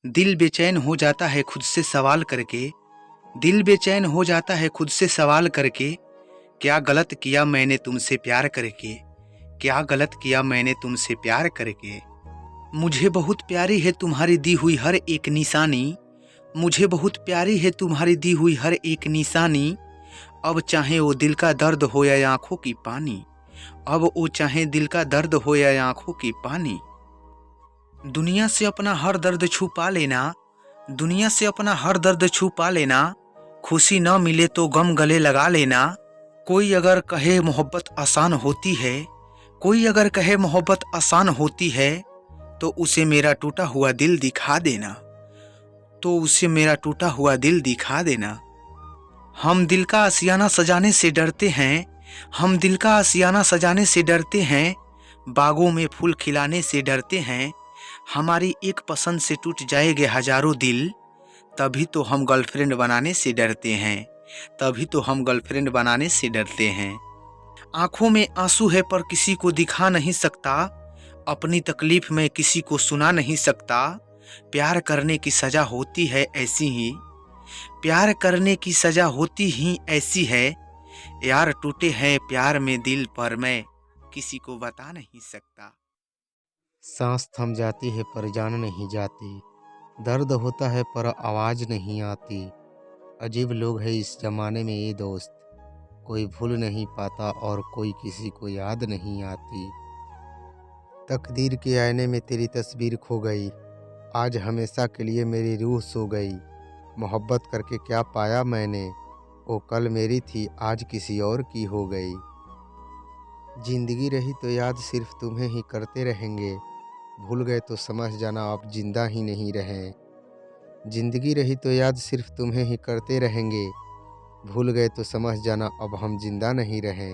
दिल बेचैन हो जाता है खुद से सवाल करके। दिल बेचैन हो जाता है खुद से सवाल करके। क्या गलत किया मैंने तुमसे प्यार करके। क्या गलत किया मैंने तुमसे प्यार करके। मुझे बहुत प्यारी है तुम्हारी दी हुई हर एक निशानी। मुझे बहुत प्यारी है तुम्हारी दी हुई हर एक निशानी। अब चाहे वो दिल का दर्द हो या आंखों की पानी। अब वो चाहे दिल का दर्द हो या आंखों की पानी। दुनिया से अपना हर दर्द छुपा लेना। दुनिया से अपना हर दर्द छुपा लेना। खुशी न मिले तो गम गले लगा लेना। कोई अगर कहे मोहब्बत आसान होती है। कोई अगर कहे मोहब्बत आसान होती है। तो उसे मेरा टूटा हुआ दिल दिखा देना। तो उसे मेरा टूटा हुआ दिल दिखा देना। हम दिल का आशियाना सजाने से डरते हैं। हम दिल का आशियाना सजाने से डरते हैं। बागों में फूल खिलाने से डरते हैं। हमारी एक पसंद से टूट जाएंगे हजारों दिल। तभी तो हम गर्लफ्रेंड बनाने से डरते हैं। तभी तो हम गर्लफ्रेंड बनाने से डरते हैं। आंखों में आंसू है पर किसी को दिखा नहीं सकता। अपनी तकलीफ में किसी को सुना नहीं सकता। प्यार करने की सजा होती है ऐसी ही। प्यार करने की सजा होती ही ऐसी है। यार टूटे हैं प्यार में दिल पर मैं किसी को बता नहीं सकता। सांस थम जाती है पर जान नहीं जाती। दर्द होता है पर आवाज नहीं आती। अजीब लोग हैं इस जमाने में ये दोस्त। कोई भूल नहीं पाता और कोई किसी को याद नहीं आती। तकदीर के आईने में तेरी तस्वीर खो गई। आज हमेशा के लिए मेरी रूह सो गई। मोहब्बत करके क्या पाया मैंने। वो कल मेरी थी आज किसी और की हो गई। जिंदगी रही तो याद सिर्फ तुम्हें ही करते रहेंगे। भूल गए तो समझ जाना आप जिंदा ही नहीं रहे। जिंदगी रही तो याद सिर्फ तुम्हें ही करते रहेंगे। भूल गए तो समझ जाना अब हम जिंदा नहीं रहे।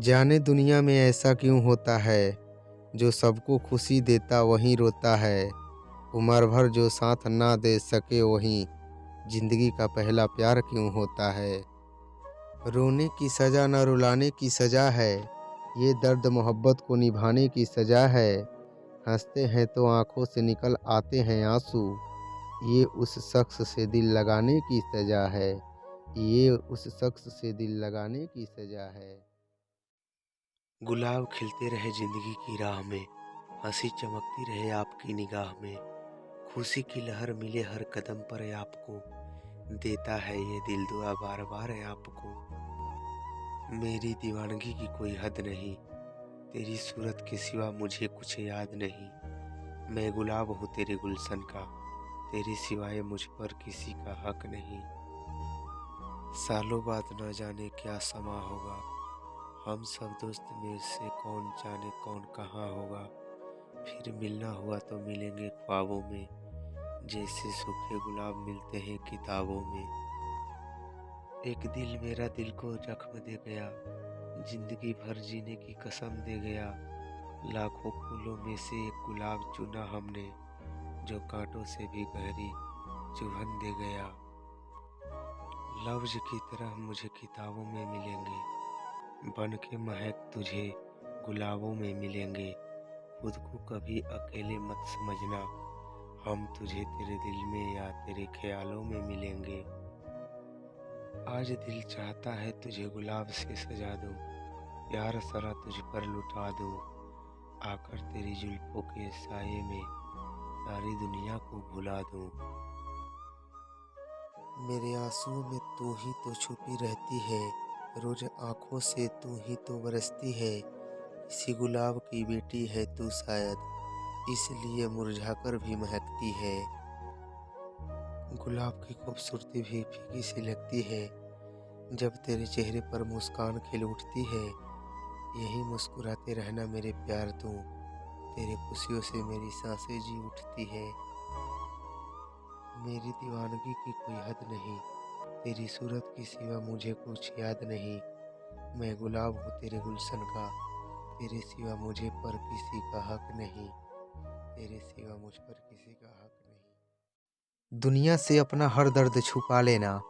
जाने दुनिया में ऐसा क्यों होता है। जो सबको खुशी देता वहीं रोता है। उम्र भर जो साथ ना दे सके वहीं जिंदगी का पहला प्यार क्यों होता है। रोने की सज़ा न रुलाने की सज़ा है। ये दर्द मोहब्बत को निभाने की सज़ा है। हंसते हैं तो आंखों से निकल आते हैं आंसू। ये उस शख्स से दिल लगाने की सज़ा है। ये उस शख्स से दिल लगाने की सज़ा है। गुलाब खिलते रहे जिंदगी की राह में। हंसी चमकती रहे आपकी निगाह में। खुशी की लहर मिले हर कदम पर आपको। देता है ये दिल दुआ बार बार आपको। मेरी दीवानगी की कोई हद नहीं। तेरी सूरत के सिवा मुझे कुछ याद नहीं। मैं गुलाब हूँ तेरे गुलशन का। तेरे सिवाय मुझ पर किसी का हक नहीं। सालों बाद न जाने क्या समा होगा। हम सब दोस्त में से कौन जाने कौन कहाँ होगा। फिर मिलना हुआ तो मिलेंगे ख्वाबों में। जैसे सूखे गुलाब मिलते हैं किताबों में। एक दिल मेरा दिल को जख्म दे गया। जिंदगी भर जीने की कसम दे गया। लाखों फूलों में से एक गुलाब चुना हमने। जो कांटों से भी गहरी चुभन दे गया। लफ्ज की तरह मुझे किताबों में मिलेंगे। बन के महक तुझे गुलाबों में मिलेंगे। खुद को कभी अकेले मत समझना। हम तुझे तेरे दिल में या तेरे ख्यालों में मिलेंगे। आज दिल चाहता है तुझे गुलाब से सजा दूं। प्यार सारा तुझ पर लुटा दूं। आकर तेरी जुल्फों के साये में सारी दुनिया को भुला दूं। मेरे आंसुओं में तू ही तो छुपी रहती है। रोज आंखों से तू ही तो बरसती है। किसी गुलाब की बेटी है तू शायद, इसलिए मुरझाकर भी महकती है। गुलाब की खूबसूरती भी फीकी सी लगती है। जब तेरे चेहरे पर मुस्कान खिल उठती है। यही मुस्कुराते रहना मेरे प्यार तू। तेरे खुशियों से मेरी सांसें जी उठती है। मेरी दीवानगी की कोई हद नहीं। तेरी सूरत की सिवा मुझे कुछ याद नहीं। मैं गुलाब हूँ तेरे गुलशन का। तेरे सिवा मुझे पर किसी का हक नहीं। तेरे सिवा मुझ पर किसी का हक नहीं। दुनिया से अपना हर दर्द छुपा लेना।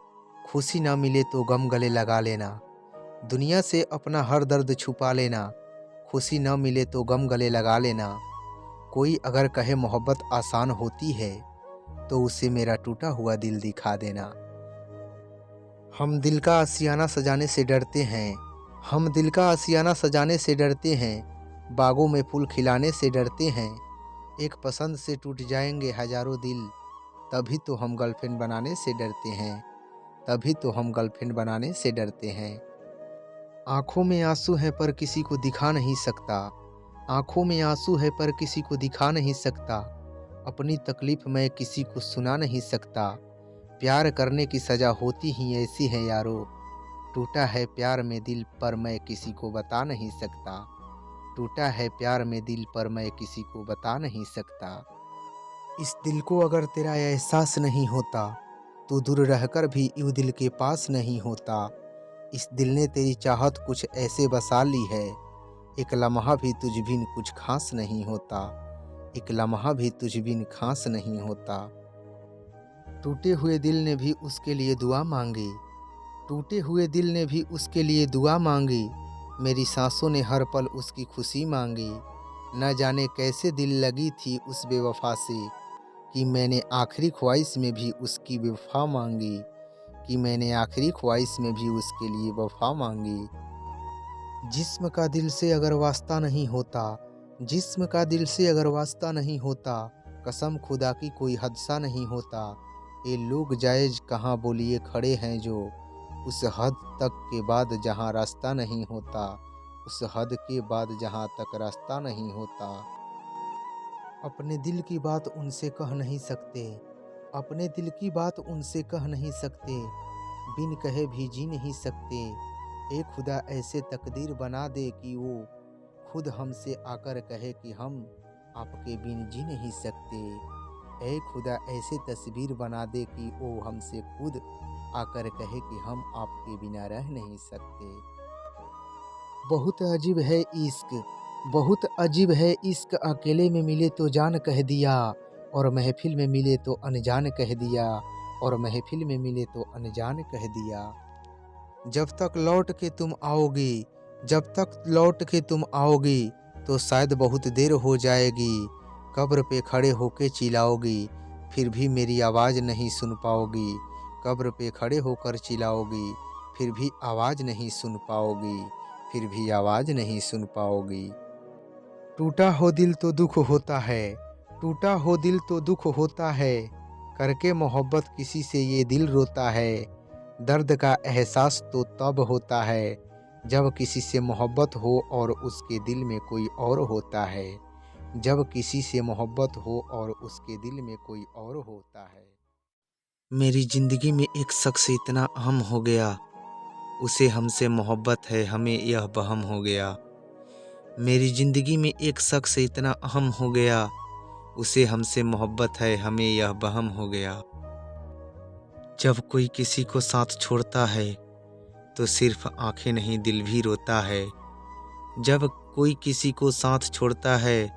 खुशी ना मिले तो गम गले लगा लेना। दुनिया से अपना हर दर्द छुपा लेना। खुशी ना मिले तो गम गले लगा लेना। कोई अगर कहे मोहब्बत आसान होती है। तो उसे मेरा टूटा हुआ दिल दिखा देना। हम दिल का आशियाना सजाने से डरते हैं, हम दिल का आशियाना सजाने से डरते हैं, बागों में फूल खिलाने से डरते हैं। एक पसंद से टूट जाएंगे हजारों दिल, तभी तो हम गर्लफ्रेंड बनाने से डरते हैं, तभी तो हम गर्लफ्रेंड बनाने से डरते हैं। आंखों में आंसू है पर किसी को दिखा नहीं सकता, आंखों में आंसू है पर किसी को दिखा नहीं सकता, अपनी तकलीफ मैं किसी को सुना नहीं सकता। प्यार करने की सज़ा होती ही ऐसी है यारो, टूटा है प्यार में दिल पर मैं किसी को बता नहीं सकता, टूटा है प्यार में दिल पर मैं किसी को बता नहीं सकता। इस दिल को अगर तेरा एहसास नहीं होता, तो दूर रहकर भी यूँ दिल के पास नहीं होता। इस दिल ने तेरी चाहत कुछ ऐसे बसा ली है, एक लम्हा भी तुझ बिन कुछ खास नहीं होता, एक लम्हा भी तुझ बिन खास नहीं होता। टूटे हुए दिल ने भी उसके लिए दुआ मांगी, टूटे हुए दिल ने भी उसके लिए दुआ मांगी, मेरी सांसों ने हर पल उसकी खुशी मांगी। न जाने कैसे दिल लगी थी उस बेवफा से, कि मैंने आखिरी ख्वाहिश में भी उसकी वफा मांगी, कि मैंने आखिरी ख्वाहिश में भी उसके लिए वफा मांगी। जिस्म का दिल से अगर वास्ता नहीं होता, जिस्म का दिल से अगर वास्ता नहीं होता, कसम खुदा की कोई हादसा नहीं होता। ये लोग जायज़ कहाँ बोलिए खड़े हैं जो, उस हद तक के बाद जहाँ रास्ता नहीं होता, उस हद के बाद जहाँ तक रास्ता नहीं होता। अपने दिल की बात उनसे कह नहीं सकते, अपने दिल की बात उनसे कह नहीं सकते, बिन कहे भी जी नहीं सकते। ए खुदा ऐसे तकदीर बना दे कि वो खुद हमसे आकर कहे कि हम आपके बिन जी नहीं सकते। ए खुदा ऐसे तस्वीर बना दे कि वो हमसे खुद आकर कहे कि हम आपके बिना रह नहीं सकते। बहुत अजीब है इश्क, बहुत अजीब है इश्क, अकेले में मिले तो जान कह दिया, और महफिल में मिले तो अनजान कह दिया, और महफिल में मिले तो अनजान कह दिया। जब तक लौट के तुम आओगी, जब तक लौट के तुम आओगी, तो शायद बहुत देर हो जाएगी। कब्र पे खड़े होके चिल्लाओगी, फिर भी मेरी आवाज़ नहीं सुन पाओगी। कब्र पे खड़े होकर चिल्लाओगी, फिर भी आवाज़ नहीं सुन पाओगी, फिर भी आवाज़ नहीं सुन पाओगी। टूटा हो दिल तो दुख होता है, टूटा हो दिल तो दुख होता है, करके मोहब्बत किसी से ये दिल रोता है। दर्द का एहसास तो तब होता है, जब किसी से मोहब्बत हो और उसके दिल में कोई और होता है, जब किसी से मोहब्बत हो और उसके दिल में कोई और होता है। मेरी ज़िंदगी में एक शख्स इतना अहम हो गया, उसे हमसे मोहब्बत है हमें यह बहम हो गया। मेरी ज़िंदगी में एक शख्स इतना अहम हो गया, उसे हमसे मोहब्बत है हमें यह बहम हो गया। जब कोई किसी को साथ छोड़ता है, तो सिर्फ आंखें नहीं दिल भी रोता है। जब कोई किसी को साथ छोड़ता है,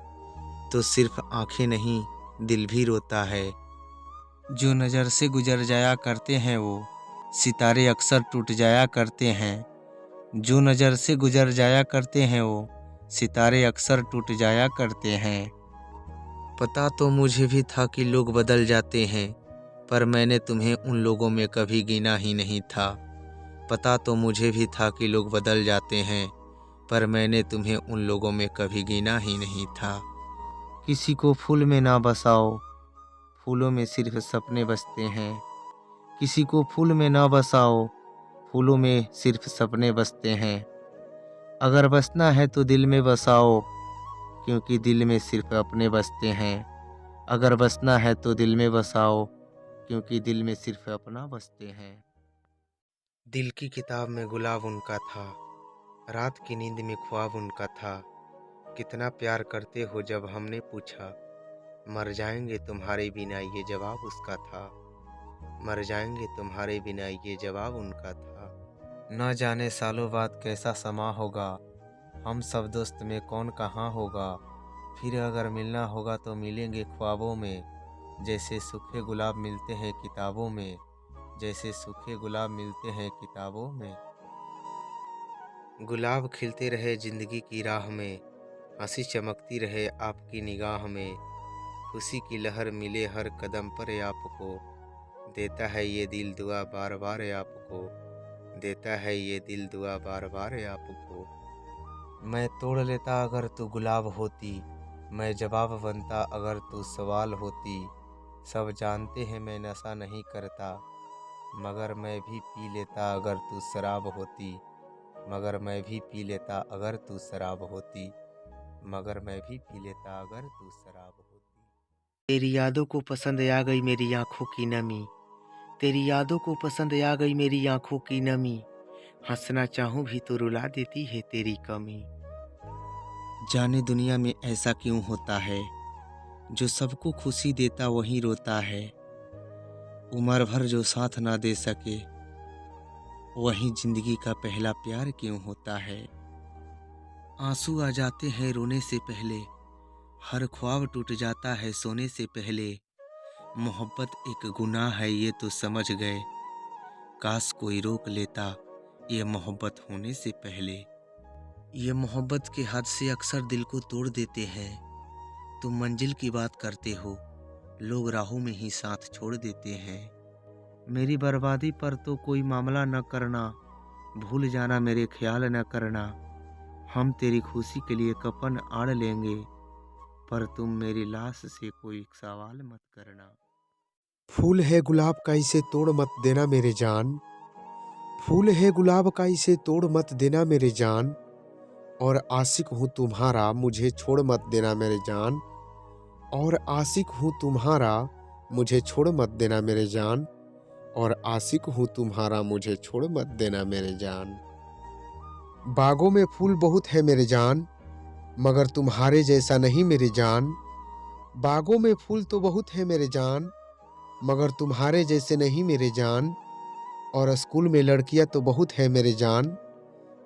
तो सिर्फ आंखें नहीं दिल भी रोता है। जो नज़र से गुजर जाया करते हैं वो सितारे अक्सर टूट जाया करते हैं। जो नज़र से गुजर जाया करते हैं वो सितारे अक्सर टूट जाया करते हैं। पता तो मुझे भी था कि लोग बदल जाते हैं, पर मैंने तुम्हें उन लोगों में कभी गिना ही नहीं था। पता तो मुझे भी था कि लोग बदल जाते हैं, पर मैंने तुम्हें उन लोगों में कभी गिना ही नहीं था। किसी को फूल में ना बसाओ, फूलों में सिर्फ सपने बसते हैं। किसी को फूल में ना बसाओ, फूलों में सिर्फ सपने बसते हैं। अगर बसना है तो दिल में बसाओ, क्योंकि दिल में सिर्फ अपने बसते हैं। अगर बसना है तो दिल में बसाओ, क्योंकि दिल में सिर्फ अपना बसते हैं। दिल की किताब में गुलाब उनका था, रात की नींद में ख्वाब उनका था। कितना प्यार करते हो जब हमने पूछा, मर जाएंगे तुम्हारे बिना ये जवाब उसका था। मर जाएंगे तुम्हारे बिना ये जवाब उनका था। न जाने सालों बाद कैसा समा होगा, हम सब दोस्त में कौन कहाँ होगा। फिर अगर मिलना होगा तो मिलेंगे ख्वाबों में, जैसे सूखे गुलाब मिलते हैं किताबों में, जैसे सूखे गुलाब मिलते हैं किताबों में। गुलाब खिलते रहे जिंदगी की राह में, हंसी चमकती रहे आपकी निगाह में। खुशी की लहर मिले हर कदम पर आपको, देता है ये दिल दुआ बार बार आपको, देता है ये दिल दुआ बार बार आपको। मैं तोड़ लेता अगर तू गुलाब होती, मैं जवाब बनता अगर तू सवाल होती। सब जानते हैं मैं नशा नहीं करता, मगर मैं भी पी लेता अगर तू शराब होती, मगर मैं भी पी लेता अगर तू शराब होती, मगर मैं भी पी लेता अगर तू शराब होती। तेरी यादों को पसंद आ गई मेरी आंखों की नमी, तेरी यादों को पसंद आ गई मेरी आंखों की नमी, हंसना चाहूं भी तो रुला देती है तेरी कमी। जाने दुनिया में ऐसा क्यों होता है, जो सबको खुशी देता वही रोता है। उम्र भर जो साथ ना दे सके, वही जिंदगी का पहला प्यार क्यों होता है। आंसू आ जाते हैं रोने से पहले, हर ख्वाब टूट जाता है सोने से पहले। मोहब्बत एक गुनाह है ये तो समझ गए, काश कोई रोक लेता ये मोहब्बत होने से पहले। ये मोहब्बत के हादसे अक्सर दिल को तोड़ देते हैं। तुम मंजिल की बात करते हो, लोग राहों में ही साथ छोड़ देते हैं। मेरी बर्बादी पर तो कोई मामला न करना, भूल जाना मेरे ख्याल न करना। हम तेरी खुशी के लिए कफन आड़ लेंगे, पर तुम मेरी लाश से कोई सवाल मत करना। फूल है गुलाब का इसे तोड़ मत देना मेरे जान, फूल है गुलाब का इसे तोड़ मत देना मेरे जान। और आशिक हूँ तुम्हारा मुझे छोड़ मत देना मेरे जान, और आशिक हूँ तुम्हारा मुझे छोड़ मत देना मेरे जान, और आशिक हूँ तुम्हारा मुझे छोड़ मत देना मेरे जान। बागों में फूल बहुत है मेरे जान, मगर तुम्हारे जैसा नहीं मेरी जान। बागों में फूल तो बहुत है मेरे जान, मगर तुम्हारे जैसे नहीं मेरे जान। और स्कूल में लड़कियां तो बहुत है मेरे जान,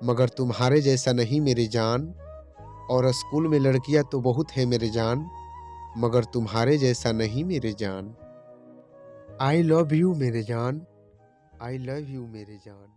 मगर तुम्हारे जैसा नहीं मेरी जान। और स्कूल में लड़कियां तो बहुत है मेरे जान, मगर तुम्हारे जैसा नहीं मेरे जान। आई लव यू मेरे जान, आई लव यू मेरे जान।